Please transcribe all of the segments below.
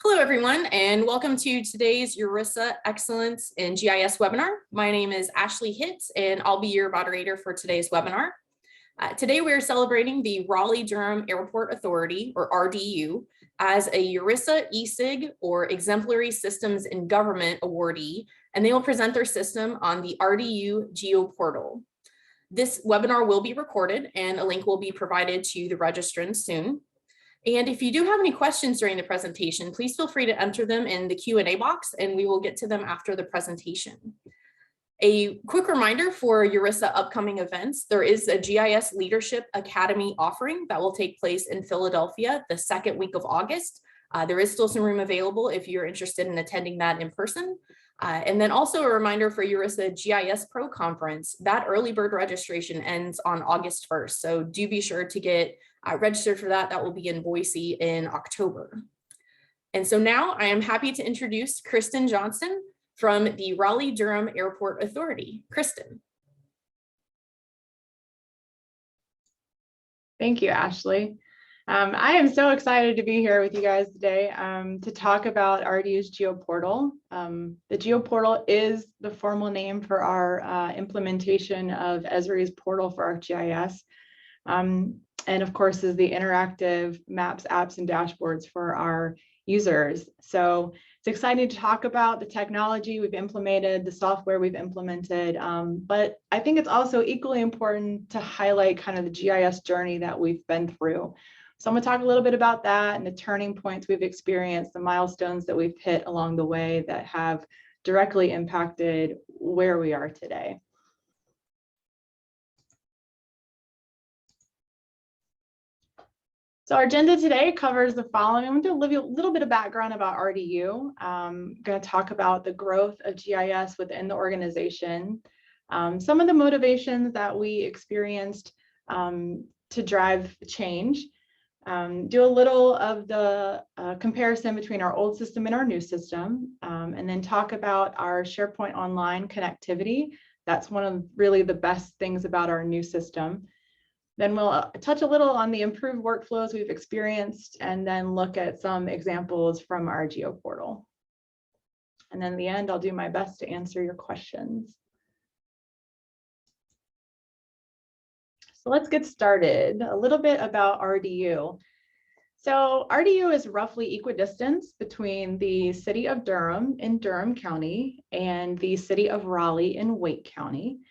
Hello, everyone, and welcome to today's URISA Excellence in GIS webinar. My name is Ashley Hitz, and I'll be your moderator for today's webinar. Today, we are celebrating the Raleigh-Durham Airport Authority, or RDU, as a URISA ESIG, or Exemplary Systems in Government awardee, and they will present their system on the RDU GeoPortal. This webinar will be recorded, and a link will be provided to the registrants soon. And if you do have any questions during the presentation, please feel free to enter them in the Q&A box and we will get to them after the presentation. A quick reminder for URISA upcoming events, there is a GIS Leadership Academy offering that will take place in Philadelphia the second week of August. There is still some room available if you're interested in attending that in person. And then also a reminder for URISA GIS Pro Conference, that early bird registration ends on August 1st. So do be sure to get registered for that. That will be in Boise in October. And so now I am happy to introduce Kristin Johnston from the Raleigh-Durham Airport Authority. Kristin. Thank you, Ashley. I am so excited to be here with you guys today to talk about RDU's GeoPortal. The GeoPortal is the formal name for our implementation of Esri's portal for ArcGIS. And of course, is the interactive maps, apps, and dashboards for our users. So it's exciting to talk about the technology we've implemented, the software we've implemented, but I think it's also equally important to highlight kind of the GIS journey that we've been through. So I'm going to talk a little bit about that and the turning points we've experienced, the milestones that we've hit along the way that have directly impacted where we are today. So our agenda today covers the following. I'm going to give you a little bit of background about RDU. I'm going to talk about the growth of GIS within the organization, some of the motivations that we experienced to drive change, do a little of the comparison between our old system and our new system, and then talk about our SharePoint Online connectivity. That's one of really the best things about our new system. Then we'll touch a little on the improved workflows we've experienced and then look at some examples from our GeoPortal. And then in the end, I'll do my best to answer your questions. So let's get started. A little bit about RDU. So RDU is roughly equidistant between the city of Durham in Durham County and the city of Raleigh in Wake County.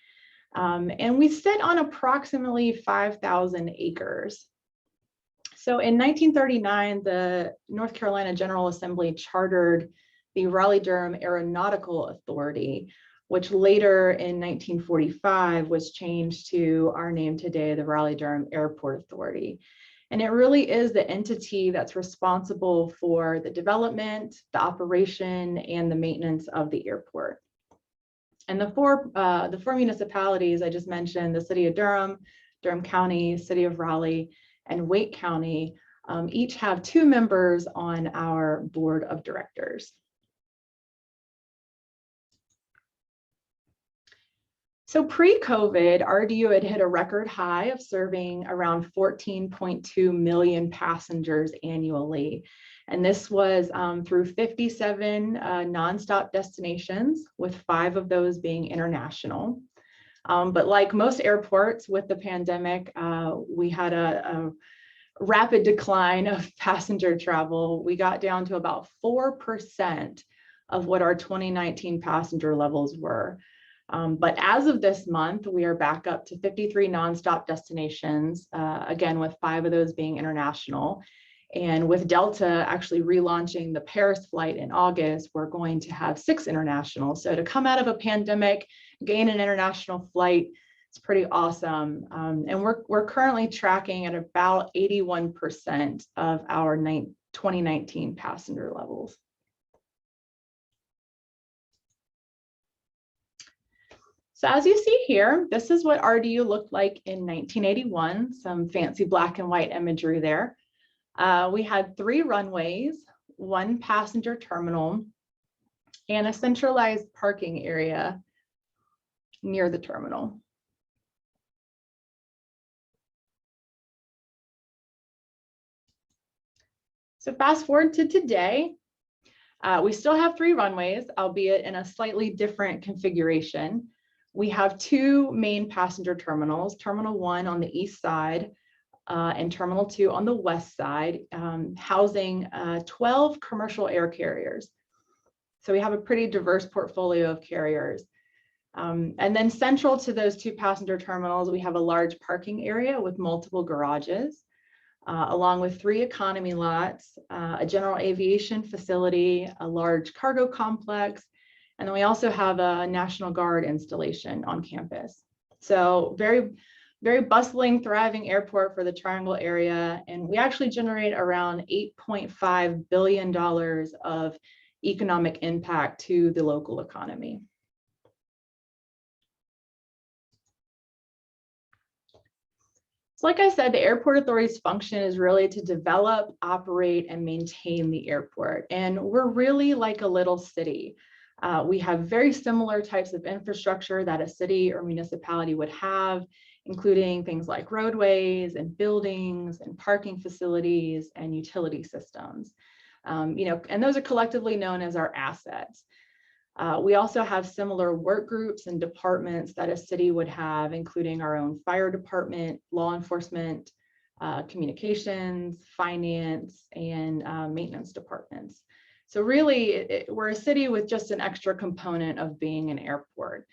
And we sit on approximately 5,000 acres. So in 1939, the North Carolina General Assembly chartered the Raleigh-Durham Aeronautical Authority, which later in 1945 was changed to our name today, the Raleigh-Durham Airport Authority. And it really is the entity that's responsible for the development, the operation, and the maintenance of the airport. And the four municipalities I just mentioned, the city of Durham, Durham County, city of Raleigh, and Wake County, each have 2 members on our board of directors. So pre-COVID, RDU had hit a record high of serving around 14.2 million passengers annually. And this was through 57 nonstop destinations, with 5 of those being international. But like most airports with the pandemic, we had a rapid decline of passenger travel. We got down to about 4% of what our 2019 passenger levels were. But as of this month, we are back up to 53 nonstop destinations, again, with 5 of those being international. And with Delta actually relaunching the Paris flight in August, we're going to have 6 international. So to come out of a pandemic, gain an international flight, it's pretty awesome. And we're currently tracking at about 81% of our 2019 passenger levels. So as you see here, this is what RDU looked like in 1981, some fancy black and white imagery there. We had 3 runways, 1 passenger terminal, and a centralized parking area near the terminal. So fast forward to today, We still have 3 runways, albeit in a slightly different configuration. We have 2 main passenger terminals, Terminal 1 on the east side and Terminal 2 on the west side, housing 12 commercial air carriers. So we have a pretty diverse portfolio of carriers. And then central to those 2 passenger terminals, we have a large parking area with multiple garages, along with 3 economy lots, a general aviation facility, a large cargo complex, and then we also have a National Guard installation on campus. So very, very bustling, thriving airport for the Triangle area. And we actually generate around $8.5 billion of economic impact to the local economy. So like I said, the Airport Authority's function is really to develop, operate, and maintain the airport. And we're really like a little city. We have very similar types of infrastructure that a city or municipality would have, including things like roadways and buildings and parking facilities and utility systems. And those are collectively known as our assets. We also have similar work groups and departments that a city would have, including our own fire department, law enforcement, communications, finance, and maintenance departments. So really, we're a city with just an extra component of being an airport.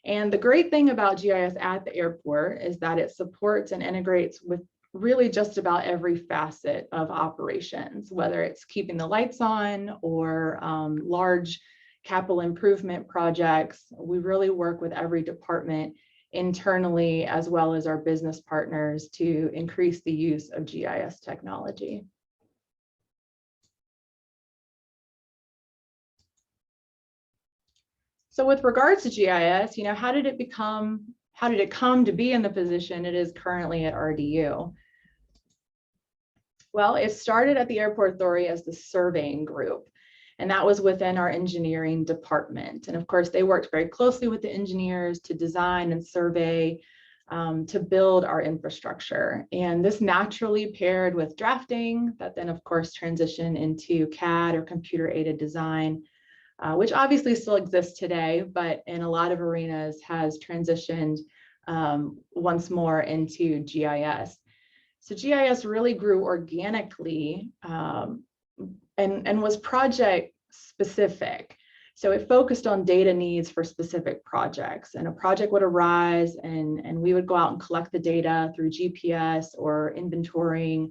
And the great thing about GIS at the airport is that it supports and integrates with really just about every facet of operations, whether it's keeping the lights on or large capital improvement projects. We really work with every department internally as well as our business partners to increase the use of GIS technology. So with regards to GIS, how did it come to be in the position it is currently at RDU? Well, it started at the Airport Authority as the surveying group, and that was within our engineering department. And of course, they worked very closely with the engineers to design and survey, to build our infrastructure. And this naturally paired with drafting that then of course transitioned into CAD or computer aided design, which obviously still exists today, but in a lot of arenas has transitioned once more into GIS. So GIS really grew organically and was project specific. So it focused on data needs for specific projects, and a project would arise and we would go out and collect the data through GPS or inventorying.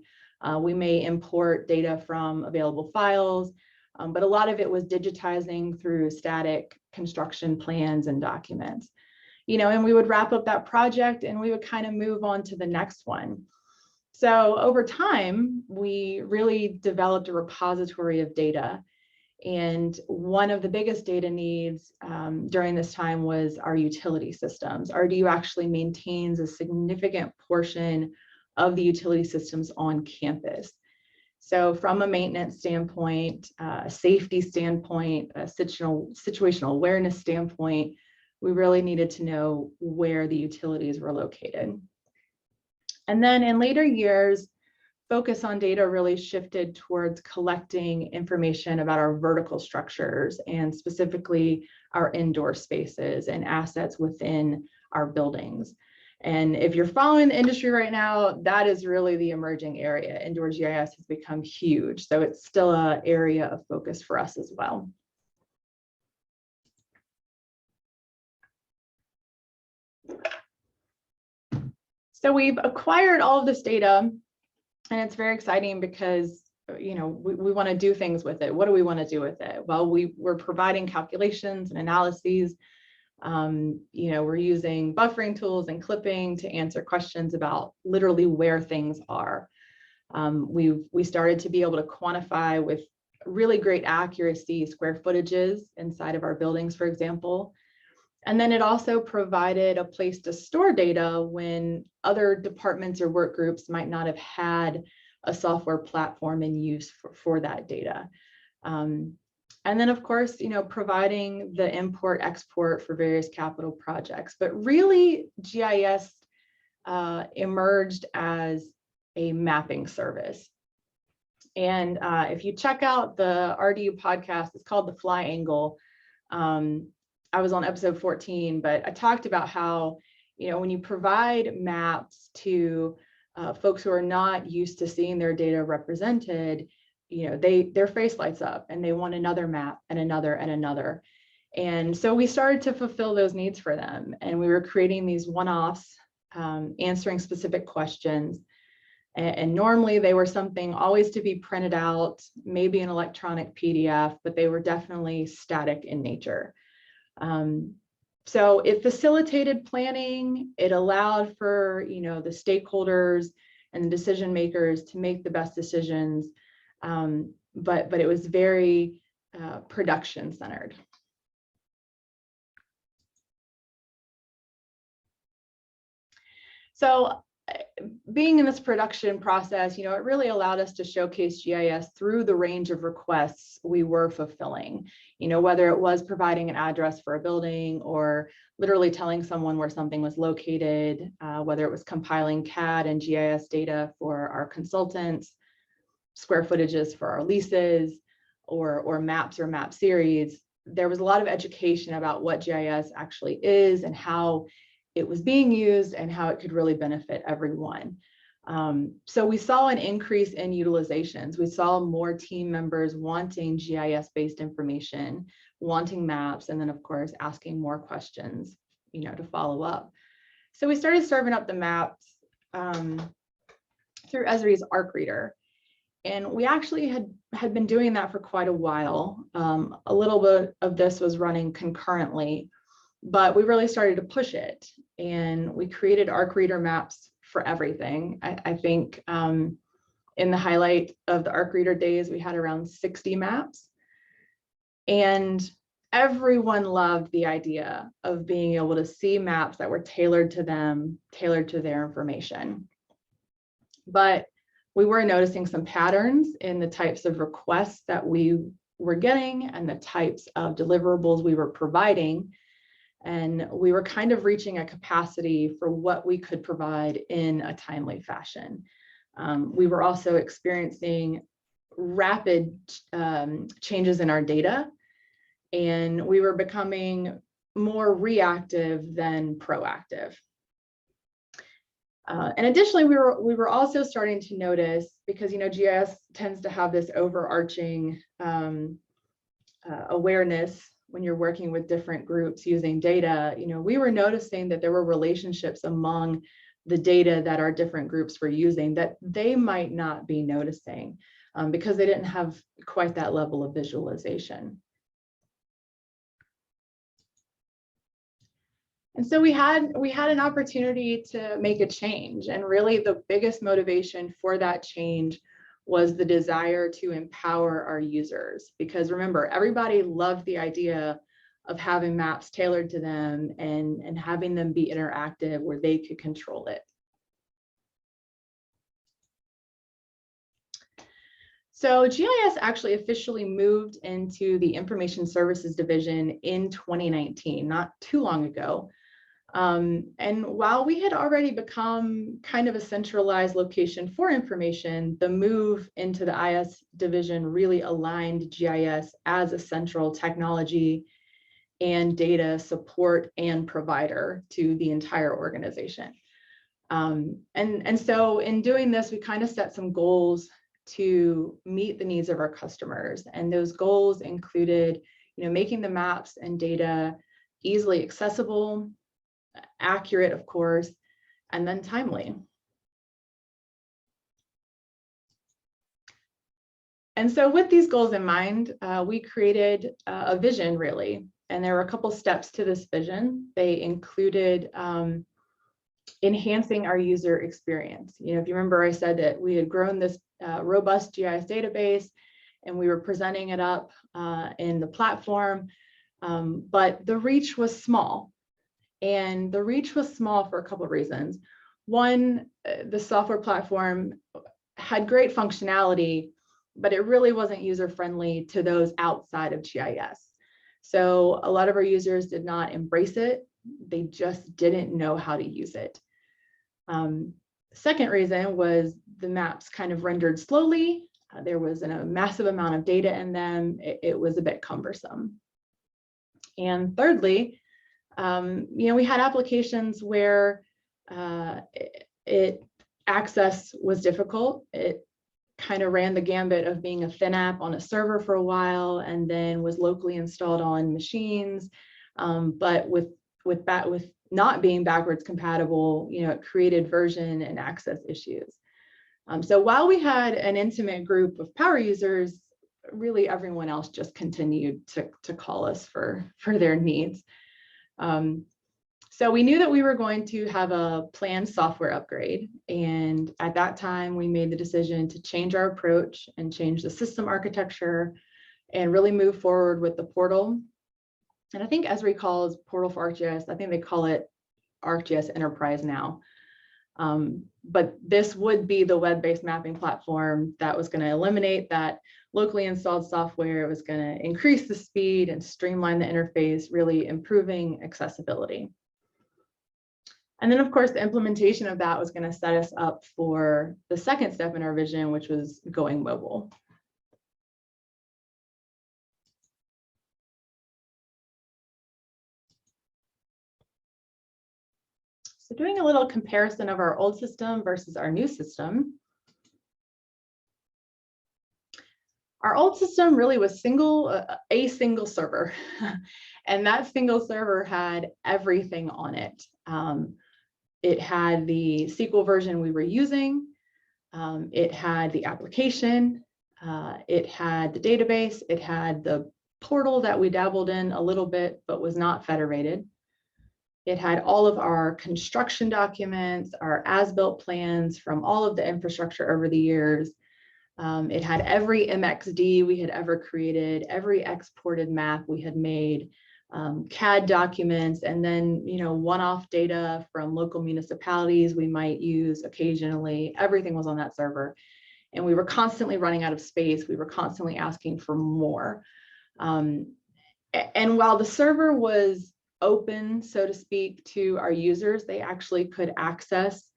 We may import data from available files, but a lot of it was digitizing through static construction plans and documents. And we would wrap up that project and we would kind of move on to the next one. So over time, we really developed a repository of data. And one of the biggest data needs during this time was our utility systems. RDU actually maintains a significant portion of the utility systems on campus. So from a maintenance standpoint, a safety standpoint, a situational awareness standpoint, we really needed to know where the utilities were located. And then in later years, focus on data really shifted towards collecting information about our vertical structures and specifically our indoor spaces and assets within our buildings. And if you're following the industry right now, that is really the emerging area. Indoor GIS has become huge, so it's still an area of focus for us as well. So we've acquired all of this data, and it's very exciting because we want to do things with it. What do we want to do with it? Well, we're providing calculations and analyses. We're using buffering tools and clipping to answer questions about literally where things are. We started to be able to quantify with really great accuracy square footages inside of our buildings, for example. And then it also provided a place to store data when other departments or work groups might not have had a software platform in use for that data. And then of course, providing the import export for various capital projects. But really GIS emerged as a mapping service. And if you check out the RDU podcast, it's called The Fly Angle. I was on episode 14, but I talked about how, when you provide maps to folks who are not used to seeing their data represented, their face lights up and they want another map and another and another. And so we started to fulfill those needs for them. And we were creating these one-offs, answering specific questions. And normally they were something always to be printed out, maybe an electronic PDF, but they were definitely static in nature. So it facilitated planning. It allowed for, the stakeholders and the decision makers to make the best decisions. But it was very production centered. So being in this production process, it really allowed us to showcase GIS through the range of requests we were fulfilling, whether it was providing an address for a building or literally telling someone where something was located, whether it was compiling CAD and GIS data for our consultants, square footages for our leases, or maps or map series. There was a lot of education about what GIS actually is and how it was being used and how it could really benefit everyone. So we saw an increase in utilizations. We saw more team members wanting GIS-based information, wanting maps, and then of course, asking more questions, to follow up. So we started serving up the maps through Esri's ARC Reader. And we actually had been doing that for quite a while. A little bit of this was running concurrently, but we really started to push it. And we created ARC Reader maps for everything. I think in the highlight of the ARC Reader days, we had around 60 maps. And everyone loved the idea of being able to see maps that were tailored to them, tailored to their information. But we were noticing some patterns in the types of requests that we were getting and the types of deliverables we were providing. And we were kind of reaching a capacity for what we could provide in a timely fashion. We were also experiencing rapid changes in our data, and we were becoming more reactive than proactive. And additionally, we were also starting to notice, because GIS tends to have this overarching awareness when you're working with different groups using data. We were noticing that there were relationships among the data that our different groups were using that they might not be noticing because they didn't have quite that level of visualization. And so we had an opportunity to make a change, and really the biggest motivation for that change was the desire to empower our users. Because remember, everybody loved the idea of having maps tailored to them and having them be interactive where they could control it. So GIS actually officially moved into the Information Services Division in 2019, not too long ago. And while we had already become kind of a centralized location for information, the move into the IS division really aligned GIS as a central technology and data support and provider to the entire organization. And so in doing this, we kind of set some goals to meet the needs of our customers. And those goals included, making the maps and data easily accessible, accurate, of course, and then timely. And so with these goals in mind, we created a vision, really. And there were a couple steps to this vision. They included enhancing our user experience. If you remember, I said that we had grown this robust GIS database and we were presenting it up in the platform, but the reach was small. And the reach was small for a couple of reasons. One, the software platform had great functionality, but it really wasn't user-friendly to those outside of GIS. So a lot of our users did not embrace it. They just didn't know how to use it. Second reason was the maps kind of rendered slowly There was a massive amount of data in them. It was a bit cumbersome. And thirdly, we had applications where access was difficult. It kind of ran the gambit of being a thin app on a server for a while, and then was locally installed on machines. But with not being backwards compatible, it created version and access issues. So while we had an intimate group of power users, really everyone else just continued to call us for their needs. So we knew that we were going to have a planned software upgrade. And at that time, we made the decision to change our approach and change the system architecture and really move forward with the portal. And I think Esri calls Portal for ArcGIS, I think they call it ArcGIS Enterprise now. But this would be the web-based mapping platform that was going to eliminate that locally installed software. It was going to increase the speed and streamline the interface, really improving accessibility. And then, of course, the implementation of that was going to set us up for the second step in our vision, which was going mobile. So doing a little comparison of our old system versus our new system. Our old system really was a single server, and that single server had everything on it. It had the SQL version we were using, it had the application, it had the database, it had the portal that we dabbled in a little bit, but was not federated. It had all of our construction documents, our as-built plans from all of the infrastructure over the years. It had every MXD we had ever created, every exported map we had made, CAD documents, and then, one-off data from local municipalities we might use occasionally. Everything was on that server. And we were constantly running out of space. We were constantly asking for more. And while the server was open, so to speak, to our users, they actually could access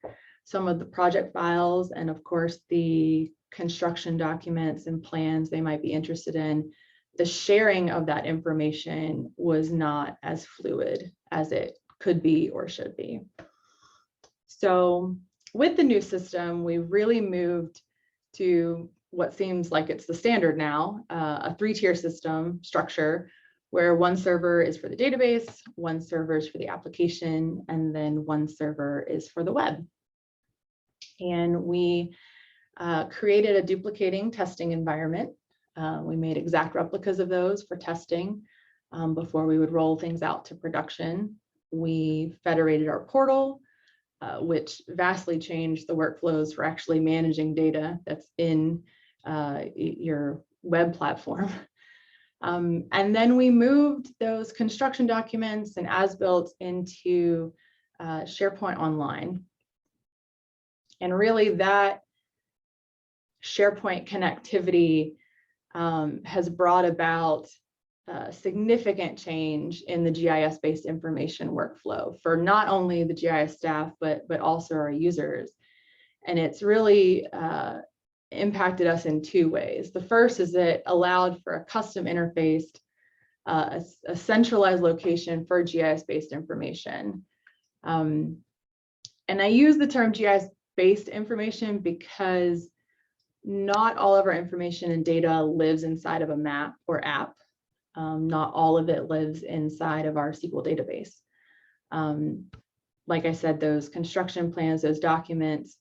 some of the project files and, of course, the construction documents and plans they might be interested in. The sharing of that information was not as fluid as it could be or should be. So with the new system, we really moved to what seems like it's the standard now, a three-tier system structure, where one server is for the database, one server is for the application, and then one server is for the web. And we created a duplicating testing environment. We made exact replicas of those for testing before we would roll things out to production. We federated our portal, which vastly changed the workflows for actually managing data that's in your web platform. And then we moved those construction documents and as-built into SharePoint Online. And really that SharePoint connectivity has brought about significant change in the GIS-based information workflow for not only the GIS staff, but also our users. And it's really impacted us in two ways. The first is it allowed for a custom interface, a centralized location for GIS-based information. And I use the term GIS-based information because not all of our information and data lives inside of a map or app. Not all of it lives inside of our SQL database. Like I said, those construction plans, those documents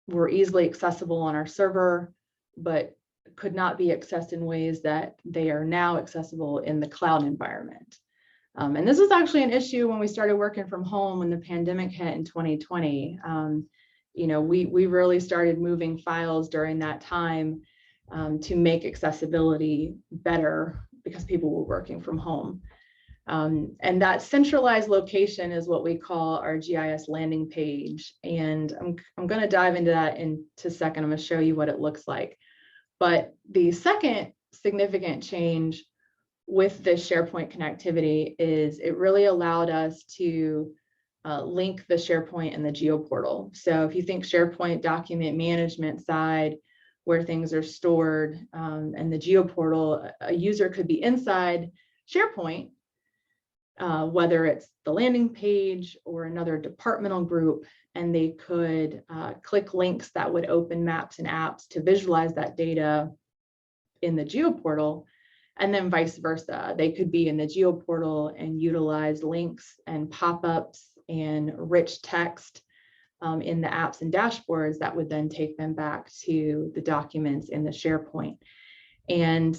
were easily accessible on our server, but could not be accessed in ways that they are now accessible in the cloud environment. And this was actually an issue when we started working from home when the pandemic hit in 2020. We really started moving files during that time to make accessibility better because people were working from home. And that centralized location is what we call our GIS landing page. And I'm going to dive into that in a second. I'm going to show you what it looks like. But the second significant change with this SharePoint connectivity is it really allowed us to link the SharePoint and the GeoPortal. So if you think SharePoint document management side, where things are stored, and the GeoPortal, a user could be inside SharePoint, whether it's the landing page or another departmental group, and they could click links that would open maps and apps to visualize that data in the GeoPortal, and then vice versa. They could be in the GeoPortal and utilize links and pop-ups and rich text in the apps and dashboards that would then take them back to the documents in the SharePoint. And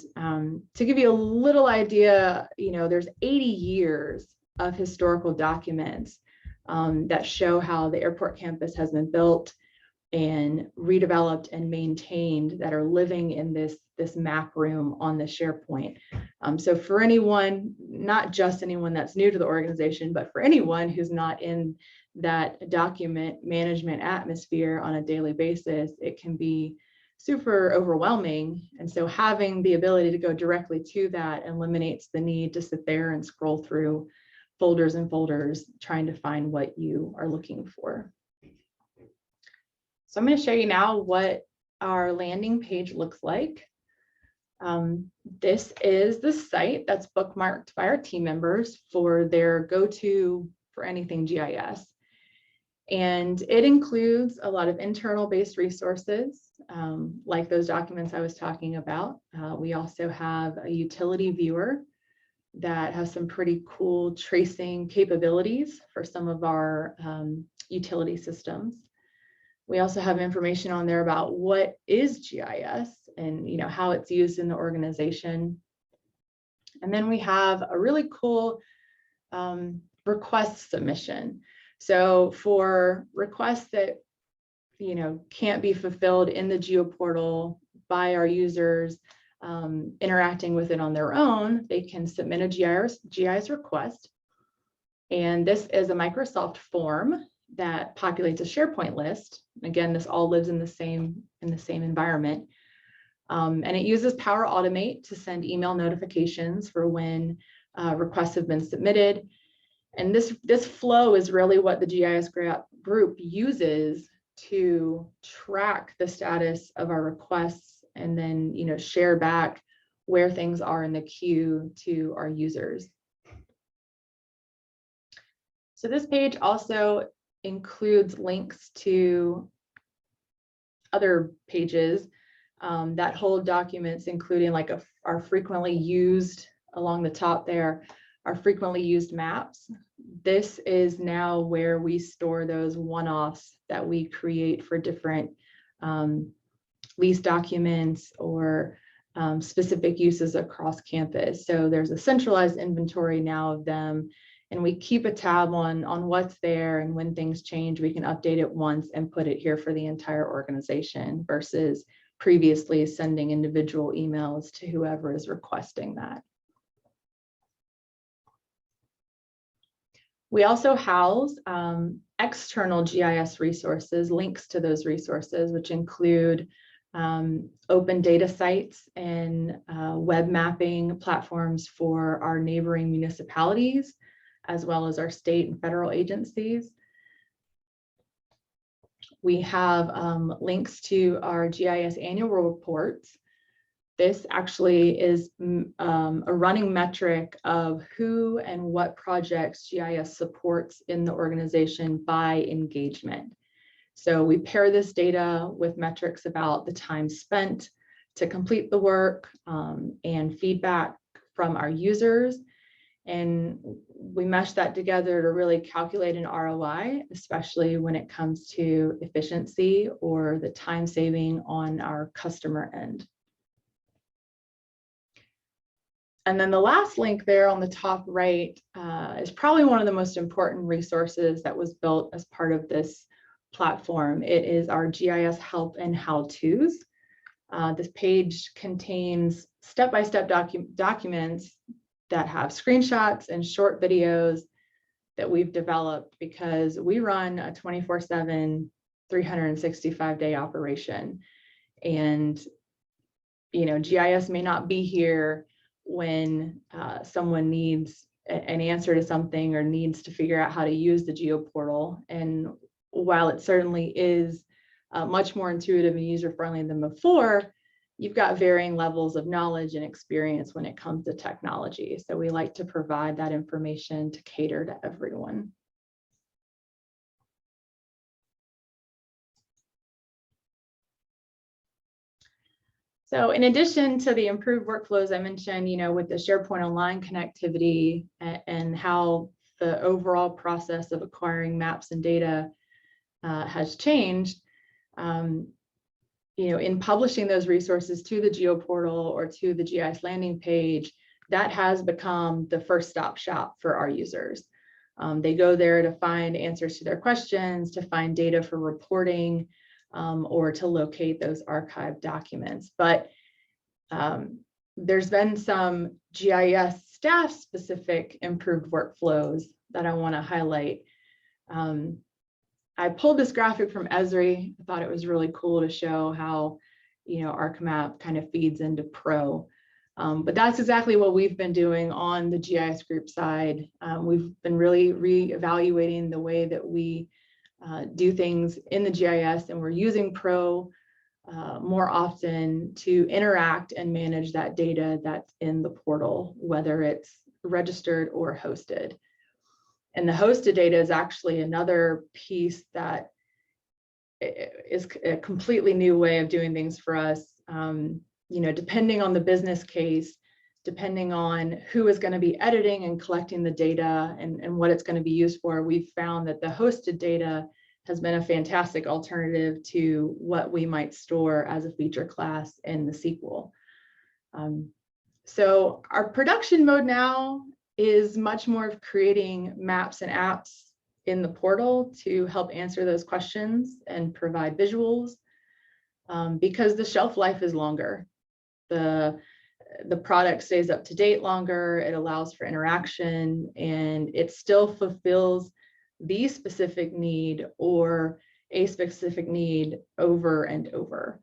to give you a little idea, there's 80 years of historical documents that show how the airport campus has been built and redeveloped and maintained that are living in this map room on the SharePoint. So for anyone, not just anyone that's new to the organization, but for anyone who's not in that document management atmosphere on a daily basis, it can be super overwhelming. And so having the ability to go directly to that eliminates the need to sit there and scroll through folders and folders trying to find what you are looking for. So I'm going to show you now what our landing page looks like. This is the site that's bookmarked by our team members for their go-to for anything GIS. And it includes a lot of internal based resources, like those documents I was talking about. We also have a utility viewer that has some pretty cool tracing capabilities for some of our utility systems. We also have information on there about what is GIS and how it's used in the organization. And then we have a really cool request submission. So for requests that can't be fulfilled in the GeoPortal by our users interacting with it on their own, they can submit a GIS request. And this is a Microsoft form that populates a SharePoint list. Again, this all lives in the same environment. And it uses Power Automate to send email notifications for when requests have been submitted. And this flow is really what the GIS group uses to track the status of our requests and then share back where things are in the queue to our users. So this page also includes links to other pages that hold documents, including like our frequently used, along the top there, our frequently used maps. This is now where we store those one-offs that we create for different lease documents or specific uses across campus. So there's a centralized inventory now of them, and we keep a tab on what's there, and when things change, we can update it once and put it here for the entire organization versus previously sending individual emails to whoever is requesting that. We also house external GIS resources, links to those resources, which include open data sites and web mapping platforms for our neighboring municipalities, as well as our state and federal agencies. We have links to our GIS annual reports. This actually is a running metric of who and what projects GIS supports in the organization by engagement. So we pair this data with metrics about the time spent to complete the work and feedback from our users. And we mesh that together to really calculate an ROI, especially when it comes to efficiency or the time saving on our customer end. And then the last link there on the top right is probably one of the most important resources that was built as part of this platform. It is our GIS help and how-tos. This page contains step-by-step documents that have screenshots and short videos that we've developed because we run a 24/7, 365-day operation. And, GIS may not be here when someone needs an answer to something or needs to figure out how to use the GeoPortal. And while it certainly is much more intuitive and user-friendly than before, you've got varying levels of knowledge and experience when it comes to technology. So we like to provide that information to cater to everyone. So in addition to the improved workflows I mentioned, with the SharePoint Online connectivity and how the overall process of acquiring maps and data has changed, in publishing those resources to the GeoPortal or to the GIS landing page, that has become the first stop shop for our users. They go there to find answers to their questions, to find data for reporting, or to locate those archived documents. But there's been some GIS staff specific improved workflows that I want to highlight. I pulled this graphic from Esri. I thought it was really cool to show how, ArcMap kind of feeds into Pro. But that's exactly what we've been doing on the GIS group side. We've been really reevaluating the way that we do things in the GIS, and we're using Pro more often to interact and manage that data that's in the portal, whether it's registered or hosted. And the hosted data is actually another piece that is a completely new way of doing things for us. Depending on the business case, depending on who is going to be editing and collecting the data and what it's going to be used for, we've found that the hosted data has been a fantastic alternative to what we might store as a feature class in the SQL. So our production mode now is much more of creating maps and apps in the portal to help answer those questions and provide visuals, because the shelf life is longer. The product stays up to date longer, it allows for interaction, and it still fulfills the specific need or a specific need over and over.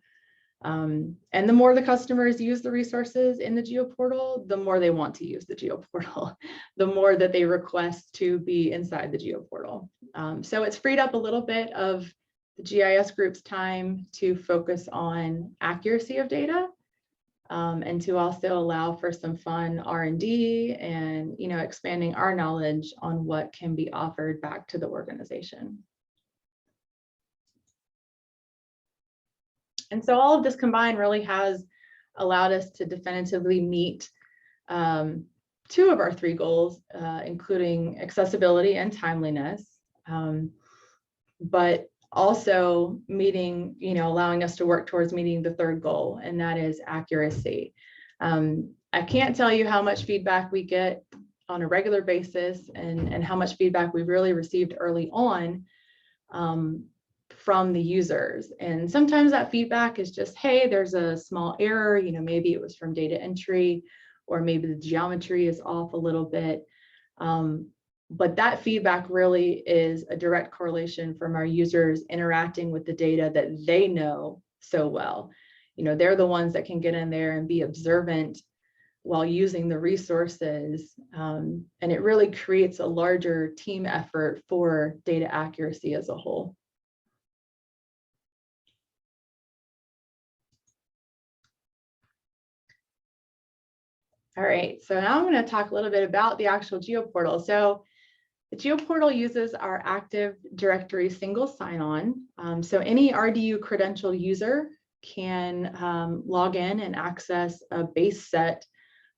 And the more the customers use the resources in the GeoPortal, the more they want to use the GeoPortal, the more that they request to be inside the GeoPortal. So it's freed up a little bit of the GIS group's time to focus on accuracy of data, and to also allow for some fun R&D and expanding our knowledge on what can be offered back to the organization. And so all of this combined really has allowed us to definitively meet two of our three goals, including accessibility and timeliness, but also meeting, allowing us to work towards meeting the third goal, and that is accuracy. I can't tell you how much feedback we get on a regular basis and how much feedback we've really received early on from the users. And sometimes that feedback is just, hey, there's a small error, maybe it was from data entry, or maybe the geometry is off a little bit. But that feedback really is a direct correlation from our users interacting with the data that they know so well. They're the ones that can get in there and be observant while using the resources. And it really creates a larger team effort for data accuracy as a whole. All right, so now I'm going to talk a little bit about the actual GeoPortal. So the GeoPortal uses our Active Directory single sign-on. So any RDU credentialed user can log in and access a base set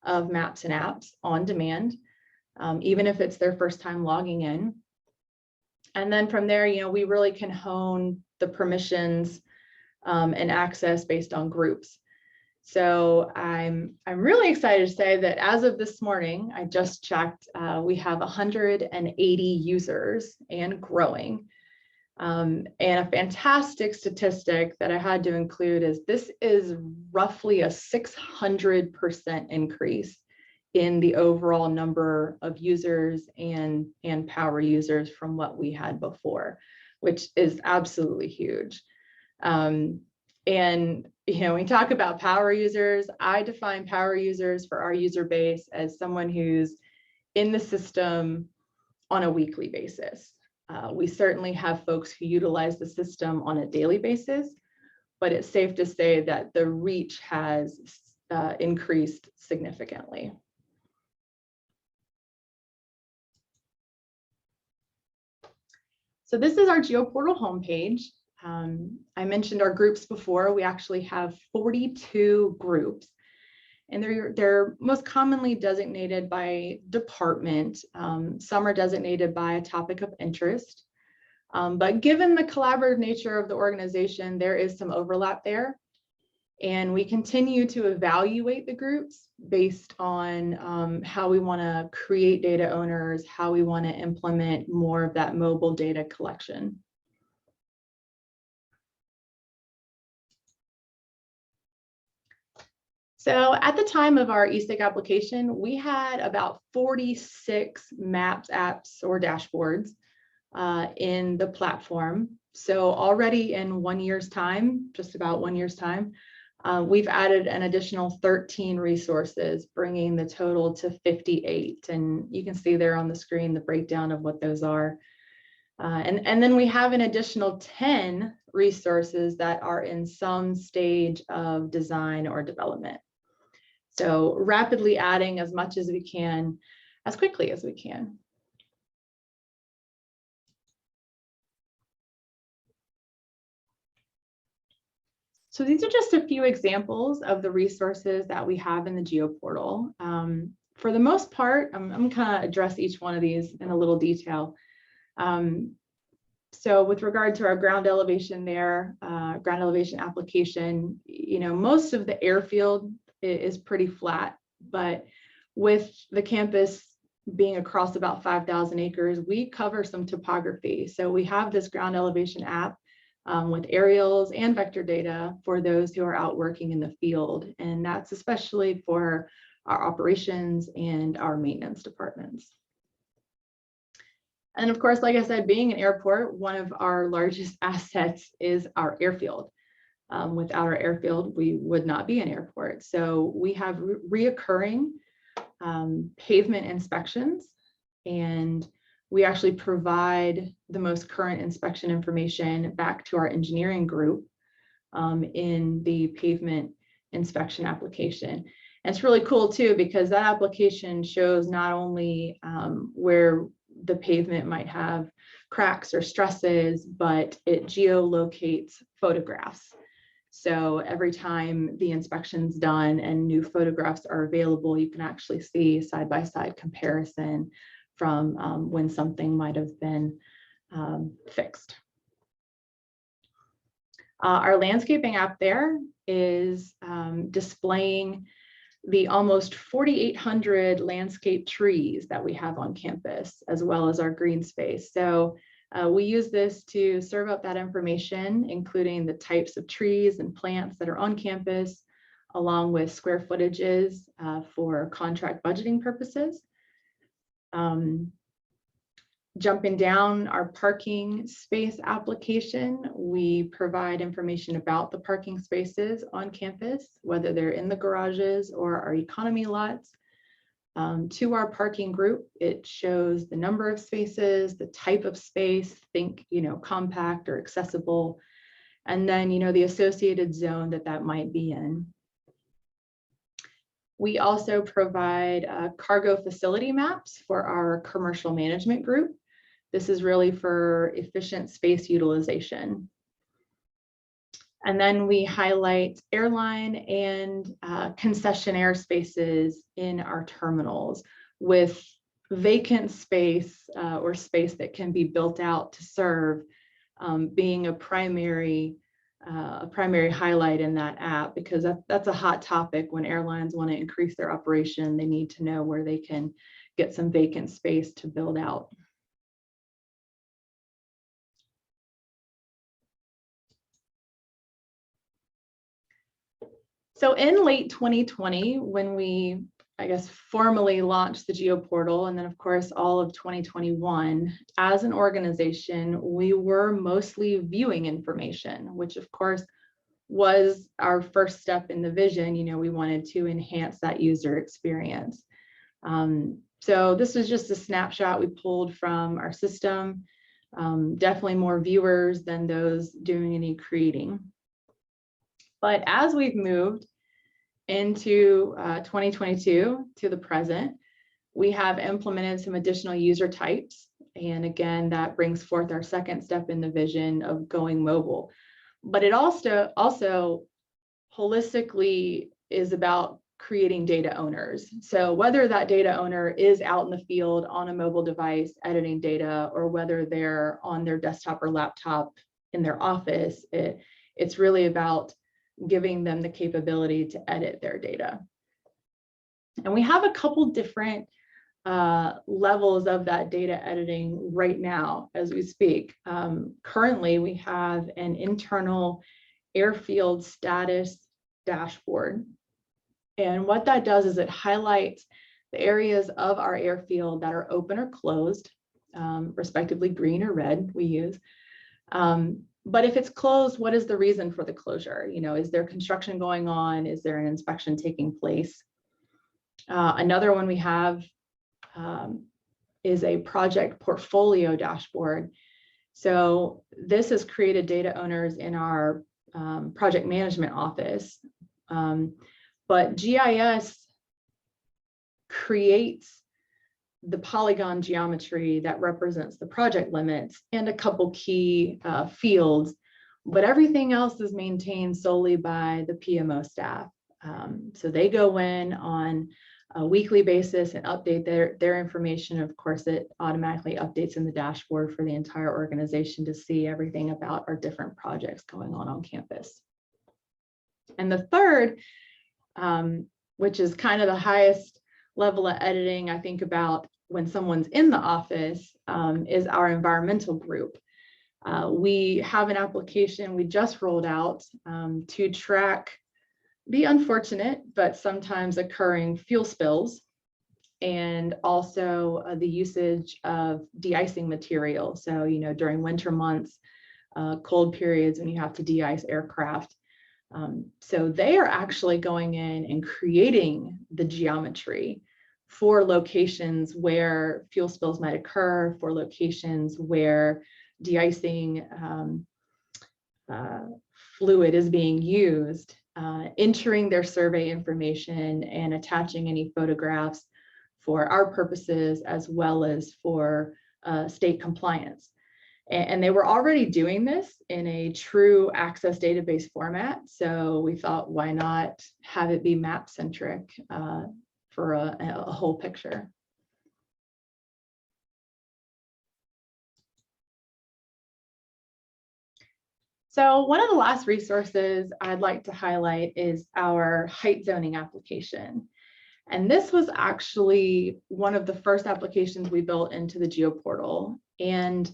of maps and apps on demand, even if it's their first time logging in. And then from there, we really can hone the permissions and access based on groups. So I'm really excited to say that as of this morning, I just checked, we have 180 users and growing. And a fantastic statistic that I had to include is this is roughly a 600% increase in the overall number of users and power users from what we had before, which is absolutely huge. And when we talk about power users, I define power users for our user base as someone who's in the system on a weekly basis. We certainly have folks who utilize the system on a daily basis, but it's safe to say that the reach has increased significantly. So this is our GeoPortal homepage. I mentioned our groups before. We actually have 42 groups, and they're most commonly designated by department. Some are designated by a topic of interest. But given the collaborative nature of the organization, there is some overlap there. And we continue to evaluate the groups based on how we want to create data owners, how we want to implement more of that mobile data collection. So at the time of our eSig application, we had about 46 maps, apps, or dashboards in the platform. So already in 1 year's time, just about 1 year's time, we've added an additional 13 resources, bringing the total to 58. And you can see there on the screen the breakdown of what those are. And then we have an additional 10 resources that are in some stage of design or development. So rapidly adding as much as we can, as quickly as we can. So these are just a few examples of the resources that we have in the GeoPortal. For the most part, I'm going to address each one of these in a little detail. So with regard to our ground elevation there, ground elevation application, most of the airfield is pretty flat, but with the campus being across about 5,000 acres, we cover some topography. So we have this ground elevation app with aerials and vector data for those who are out working in the field. And that's especially for our operations and our maintenance departments. And of course, like I said, being an airport, one of our largest assets is our airfield. Without our airfield, we would not be an airport. So we have reoccurring pavement inspections, and we actually provide the most current inspection information back to our engineering group in the pavement inspection application. And it's really cool too, because that application shows not only where the pavement might have cracks or stresses, but it geolocates photographs. So every time the inspection's done and new photographs are available, you can actually see side-by-side comparison from when something might have been fixed. Our landscaping app there is displaying the almost 4,800 landscape trees that we have on campus, as well as our green space. So we use this to serve up that information, including the types of trees and plants that are on campus, along with square footages for contract budgeting purposes. Jumping down our parking space application, we provide information about the parking spaces on campus, whether they're in the garages or our economy lots. To our parking group, it shows the number of spaces, the type of space, think, compact or accessible, and then, the associated zone that might be in. We also provide cargo facility maps for our commercial management group. This is really for efficient space utilization. And then we highlight airline and concessionaire spaces in our terminals with vacant space or space that can be built out to serve being a primary highlight in that app, because that's a hot topic. When airlines want to increase their operation, they need to know where they can get some vacant space to build out. So in late 2020, when we, formally launched the GeoPortal, and then of course, all of 2021, as an organization, we were mostly viewing information, which of course was our first step in the vision. We wanted to enhance that user experience. So this is just a snapshot we pulled from our system. Definitely more viewers than those doing any creating. But as we've moved into 2022 to the present, we have implemented some additional user types. And again, that brings forth our second step in the vision of going mobile. But it also holistically is about creating data owners. So whether that data owner is out in the field on a mobile device editing data, or whether they're on their desktop or laptop in their office, it's really about giving them the capability to edit their data. And we have a couple different levels of that data editing right now as we speak. Currently, we have an internal airfield status dashboard. And what that does is it highlights the areas of our airfield that are open or closed, respectively green or red we use. But if it's closed, what is the reason for the closure? You know, is there construction going on? Is there an inspection taking place? Another one we have is a project portfolio dashboard. So this has created data owners in our project management office. But GIS creates the polygon geometry that represents the project limits and a couple key fields, but everything else is maintained solely by the PMO staff. So they go in on a weekly basis and update their information. Of course, it automatically updates in the dashboard for the entire organization to see everything about our different projects going on campus. And the third, which is kind of the highest level of editing I think about when someone's in the office, is our environmental group. We have an application we just rolled out to track the unfortunate but sometimes occurring fuel spills, and also the usage of de-icing material. So, you know, during winter months, cold periods when you have to de-ice aircraft. So they are actually going in and creating the geometry for locations where fuel spills might occur, for locations where de-icing fluid is being used, entering their survey information and attaching any photographs for our purposes as well as for state compliance. And they were already doing this in a true access database format. So we thought, why not have it be map centric for a whole picture? So one of the last resources I'd like to highlight is our height zoning application. And this was actually one of the first applications we built into the GeoPortal. And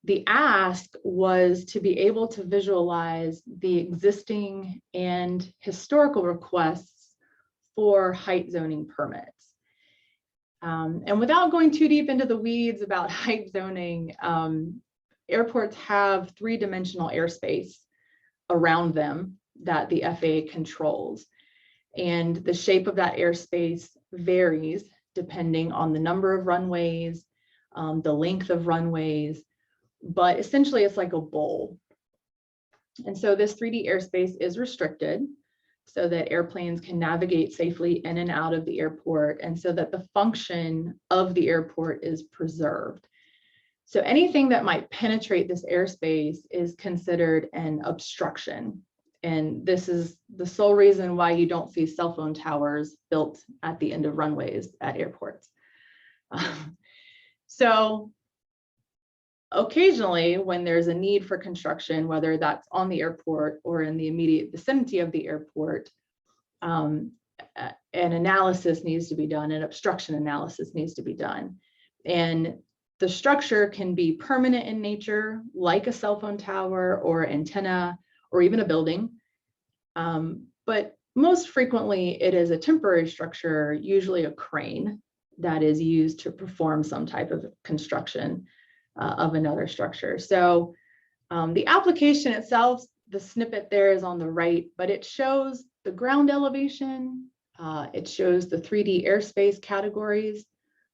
the ask was to be able to visualize the existing and historical requests for height zoning permits. And without going too deep into the weeds about height zoning, airports have three-dimensional airspace around them that the FAA controls. And the shape of that airspace varies depending on the number of runways, the length of runways, but essentially it's like a bowl. And so this 3D airspace is restricted so that airplanes can navigate safely in and out of the airport, and so that the function of the airport is preserved. So anything that might penetrate this airspace is considered an obstruction. And this is the sole reason why you don't see cell phone towers built at the end of runways at airports. So occasionally, when there's a need for construction, whether that's on the airport or in the immediate vicinity of the airport, an analysis needs to be done, an obstruction analysis needs to be done. And the structure can be permanent in nature, like a cell phone tower or antenna, or even a building. But most frequently, it is a temporary structure, usually a crane, that is used to perform some type of construction of another structure. So the application itself, the snippet there is on the right, but it shows the ground elevation, it shows the 3D airspace categories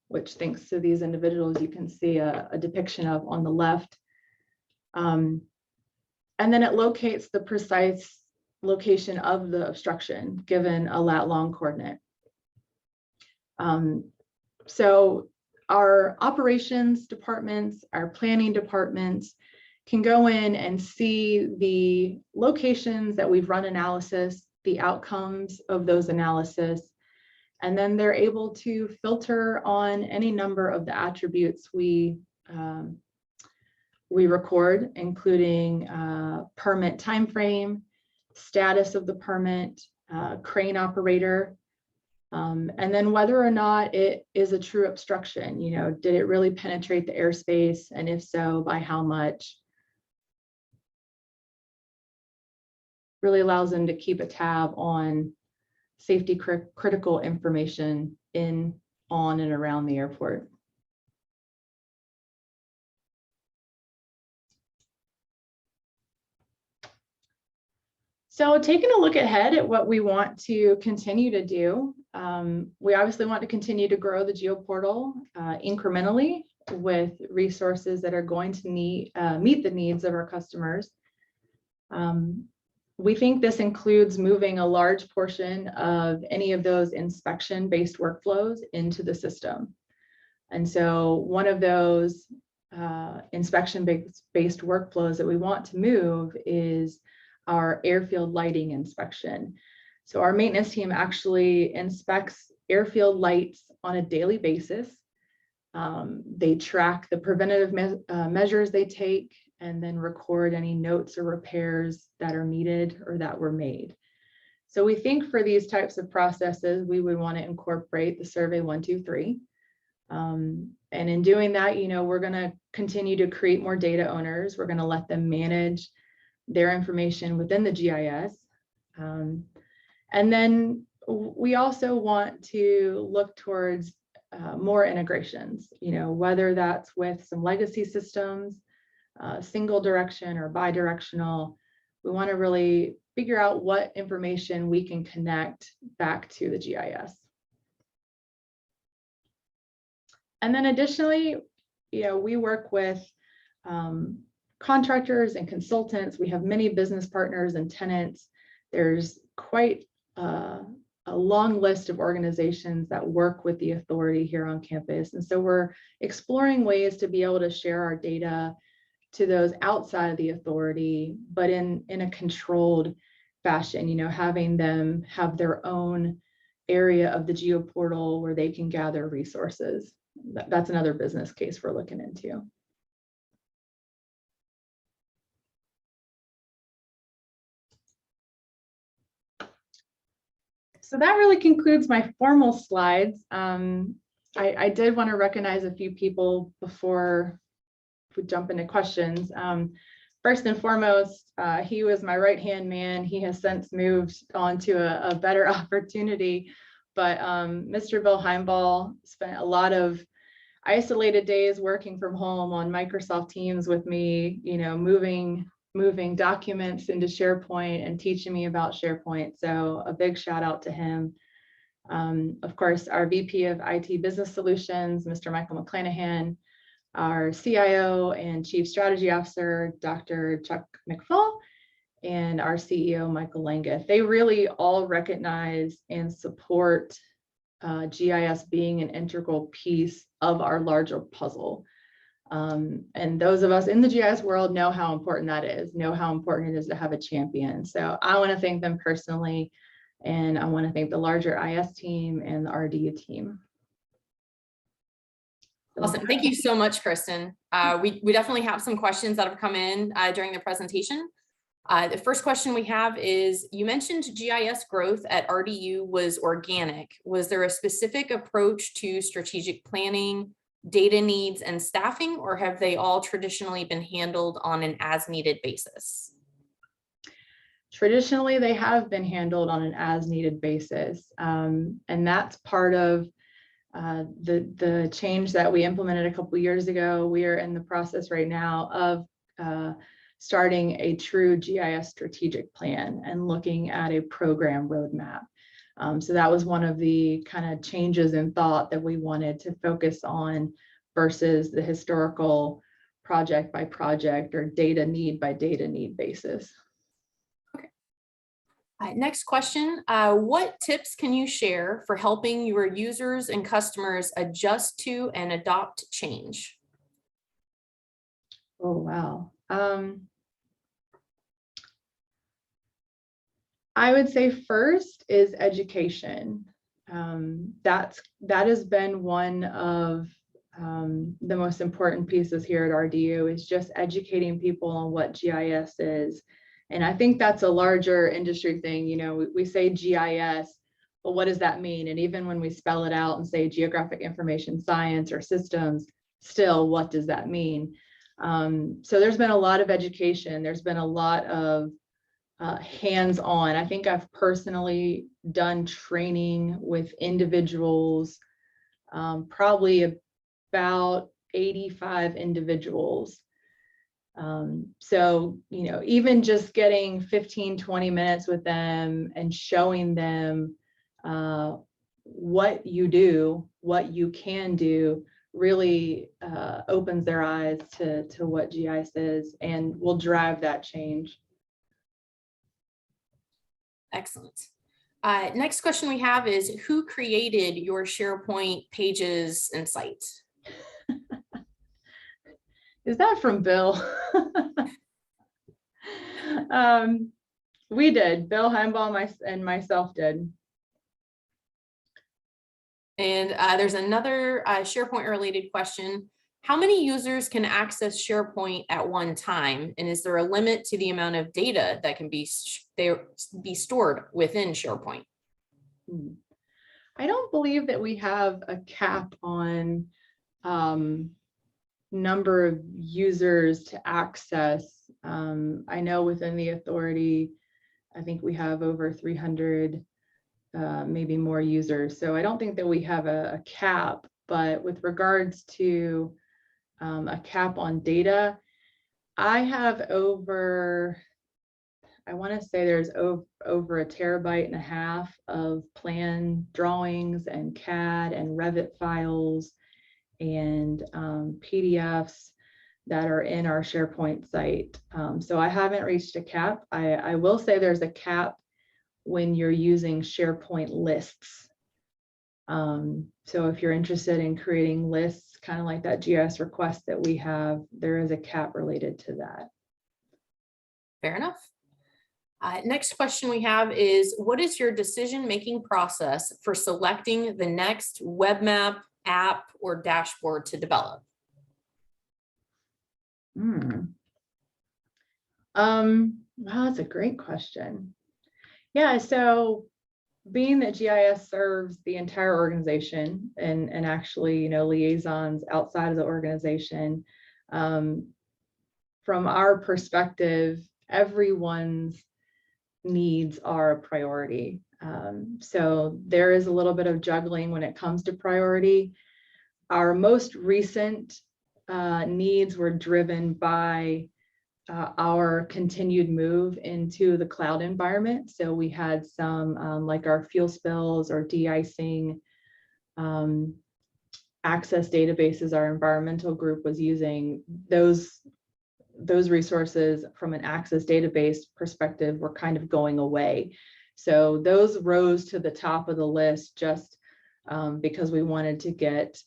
which thanks to these individuals, you can see a depiction of on the left. And then it locates the precise location of the obstruction given a lat-long coordinate. So our operations departments, our planning departments can go in and see the locations that we've run analysis, the outcomes of those analysis, and then they're able to filter on any number of the attributes we record, including permit timeframe, status of the permit, crane operator, and then whether or not it is a true obstruction. You know, did it really penetrate the airspace? And if so, by how much? Really allows them to keep a tab on safety critical information in, on, and around the airport. So taking a look ahead at what we want to continue to do, we obviously want to continue to grow the GeoPortal incrementally with resources that are going to meet the needs of our customers. We think this includes moving a large portion of any of those inspection-based workflows into the system. And so one of those inspection-based workflows that we want to move is our airfield lighting inspection. So our maintenance team actually inspects airfield lights on a daily basis. They track the preventative measures they take and then record any notes or repairs that are needed or that were made. So we think for these types of processes, we would want to incorporate the Survey 123. And in doing that, you know, we're going to continue to create more data owners. We're going to let them manage their information within the GIS. And then we also want to look towards more integrations, you know, whether that's with some legacy systems, single direction or bi-directional. We want to really figure out what information we can connect back to the GIS. And then additionally, you know, we work with contractors and consultants. We have many business partners and tenants. There's quite a long list of organizations that work with the authority here on campus. And so we're exploring ways to be able to share our data to those outside of the authority, but in a controlled fashion, you know, having them have their own area of the GeoPortal where they can gather resources. That's another business case we're looking into. So that really concludes my formal slides. I did want to recognize a few people before we jump into questions. First and foremost, he was my right-hand man. He has since moved on to a better opportunity, but Mr. Bill Heimball spent a lot of isolated days working from home on Microsoft Teams with me, you know, moving documents into SharePoint and teaching me about SharePoint. So a big shout out to him. Of course, our VP of IT Business Solutions, Mr. Michael McClanahan, our CIO and Chief Strategy Officer, Dr. Chuck McFall, and our CEO, Michael Langeth. They really all recognize and support GIS being an integral piece of our larger puzzle. And those of us in the GIS world know how important that is, know how important it is to have a champion. So I want to thank them personally, and I want to thank the larger IS team and the RDU team. Awesome. Thank you so much, Kristin. We definitely have some questions that have come in during the presentation. The first question we have is, you mentioned GIS growth at RDU was organic. Was there a specific approach to strategic planning, data needs, and staffing, or have they all traditionally been handled on an as-needed basis? Traditionally, they have been handled on an as-needed basis, and that's part of the change that we implemented a couple of years ago. We are in the process right now of starting a true GIS strategic plan and looking at a program roadmap. So that was one of the kind of changes in thought that we wanted to focus on versus the historical project by project or data need by data need basis. Next question, what tips can you share for helping your users and customers adjust to and adopt change? Oh, wow. I would say first is education. That has been one of the most important pieces here at RDU, is just educating people on what GIS is. And I think that's a larger industry thing. You know, we say GIS, but what does that mean? And even when we spell it out and say geographic information science or systems, still, what does that mean? So there's been a lot of education. There's been a lot of hands-on. I think I've personally done training with individuals, probably about 85 individuals. So, you know, even just getting 15-20 minutes with them and showing them what you do, what you can do, really opens their eyes to what GIS is and will drive that change. Excellent. Next question we have is, who created your SharePoint pages and site? Is that from Bill? We did. Bill Heimbaum and myself did. And there's another SharePoint related question. How many users can access SharePoint at one time? And is there a limit to the amount of data that can be stored within SharePoint? I don't believe that we have a cap on number of users to access. I know within the authority, I think we have over 300, maybe more users. So I don't think that we have a cap, but with regards to a cap on data, I have over, I want to say there's over 1.5 terabytes of plan drawings and CAD and Revit files and PDFs that are in our SharePoint site. So I haven't reached a cap. I will say there's a cap when you're using SharePoint lists. So if you're interested in creating lists, kind of like that GIS request that we have, there is a cap related to that. Fair enough. Next question we have is, what is your decision-making process for selecting the next web map, app, or dashboard to develop? Wow, that's a great question. Yeah, so being that GIS serves the entire organization and actually, you know, liaisons outside of the organization, from our perspective, everyone's needs are a priority. So there is a little bit of juggling when it comes to priority. Our most recent needs were driven by our continued move into the cloud environment. So we had some like our fuel spills or de-icing access databases. Our environmental group was using those resources from an access database perspective were kind of going away. So those rose to the top of the list just because we wanted to get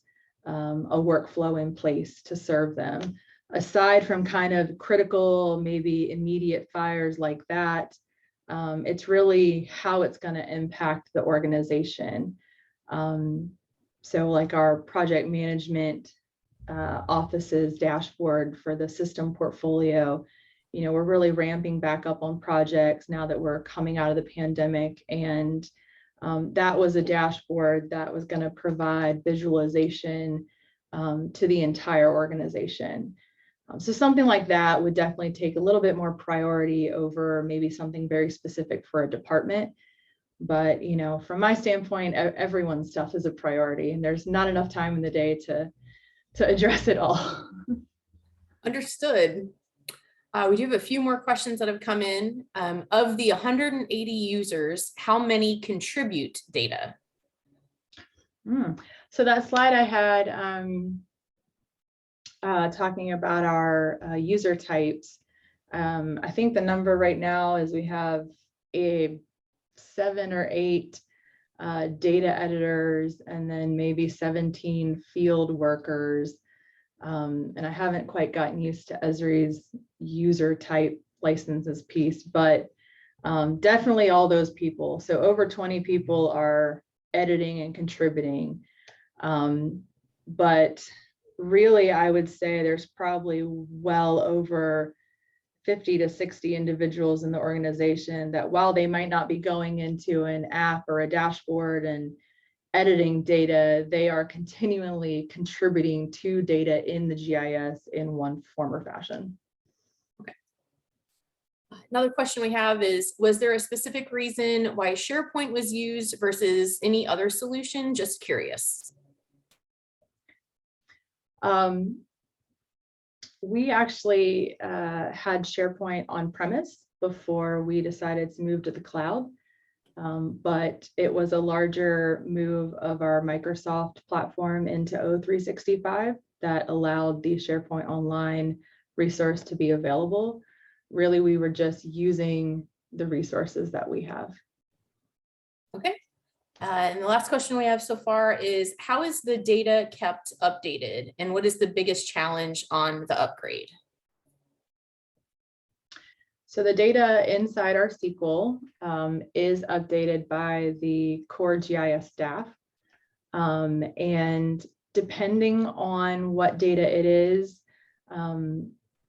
a workflow in place to serve them. Aside from kind of critical, maybe immediate fires like that, it's really how it's going to impact the organization. So like our project management office's dashboard for the system portfolio, you know, we're really ramping back up on projects now that we're coming out of the pandemic. And that was a dashboard that was going to provide visualization to the entire organization. So something like that would definitely take a little bit more priority over maybe something very specific for a department. But, you know, from my standpoint, everyone's stuff is a priority, and there's not enough time in the day to address it all. Understood. We do have a few more questions that have come in. Of the 180 users, how many contribute data? So that slide I had talking about our user types, I think the number right now is we have 7 or 8 data editors and then maybe 17 field workers. And I haven't quite gotten used to Esri's user type licenses piece, but definitely all those people. So over 20 people are editing and contributing. But really, I would say there's probably well over 50 to 60 individuals in the organization that, while they might not be going into an app or a dashboard and editing data, they are continually contributing to data in the GIS in one form or fashion. Okay. Another question we have is, was there a specific reason why SharePoint was used versus any other solution? Just curious. We actually had SharePoint on premise before we decided to move to the cloud. But it was a larger move of our Microsoft platform into O365 that allowed the SharePoint Online resource to be available. Really, we were just using the resources that we have. Okay. And the last question we have so far is, how is the data kept updated, and what is the biggest challenge on the upgrade? So the data inside our SQL is updated by the core GIS staff. And depending on what data it is,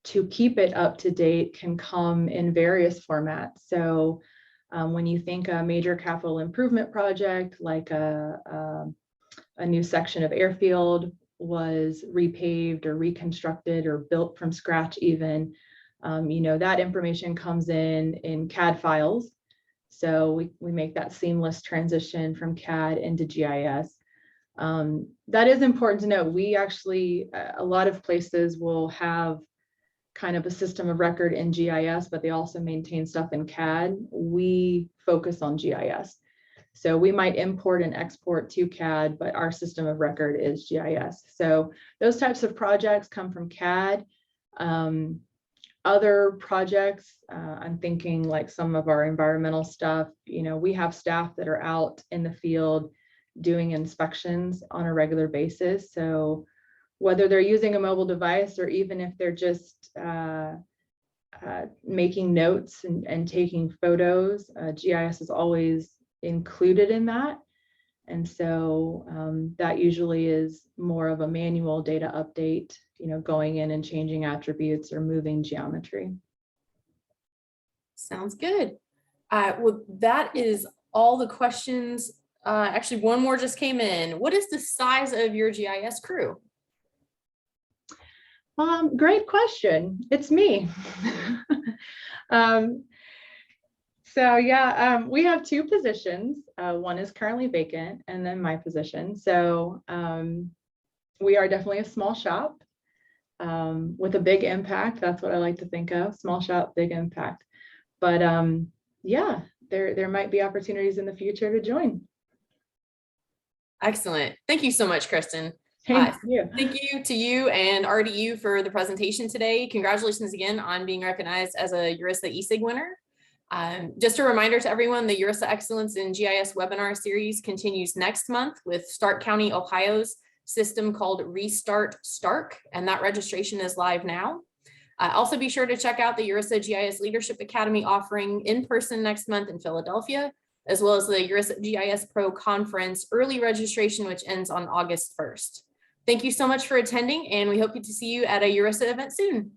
to keep it up to date can come in various formats. So when you think a major capital improvement project, like a new section of airfield was repaved or reconstructed or built from scratch even, you know, that information comes in CAD files. So we make that seamless transition from CAD into GIS. That is important to note. We actually, a lot of places will have kind of a system of record in GIS, but they also maintain stuff in CAD. We focus on GIS. So we might import and export to CAD, but our system of record is GIS. So those types of projects come from CAD. Other projects, I'm thinking like some of our environmental stuff, you know, we have staff that are out in the field doing inspections on a regular basis. So whether they're using a mobile device or even if they're just making notes and taking photos, GIS is always included in that. And so that usually is more of a manual data update, you know, going in and changing attributes or moving geometry. Sounds good. Well, that is all the questions. Actually, one more just came in. What is the size of your GIS crew? Great question. It's me. So yeah, we have 2 positions. One is currently vacant, and then my position. So we are definitely a small shop with a big impact. That's what I like to think of. Small shop, big impact. But yeah, there might be opportunities in the future to join. Excellent. Thank you so much, Kristin. Thank you. Thank you to you and RDU for the presentation today. Congratulations again on being recognized as a URISA eSig winner. Just a reminder to everyone, the URISA Excellence in GIS webinar series continues next month with Stark County, Ohio's system called Restart Stark, and that registration is live now. Also be sure to check out the URISA GIS Leadership Academy offering in person next month in Philadelphia, as well as the URISA GIS Pro Conference early registration, which ends on August 1st. Thank you so much for attending, and we hope to see you at a URISA event soon.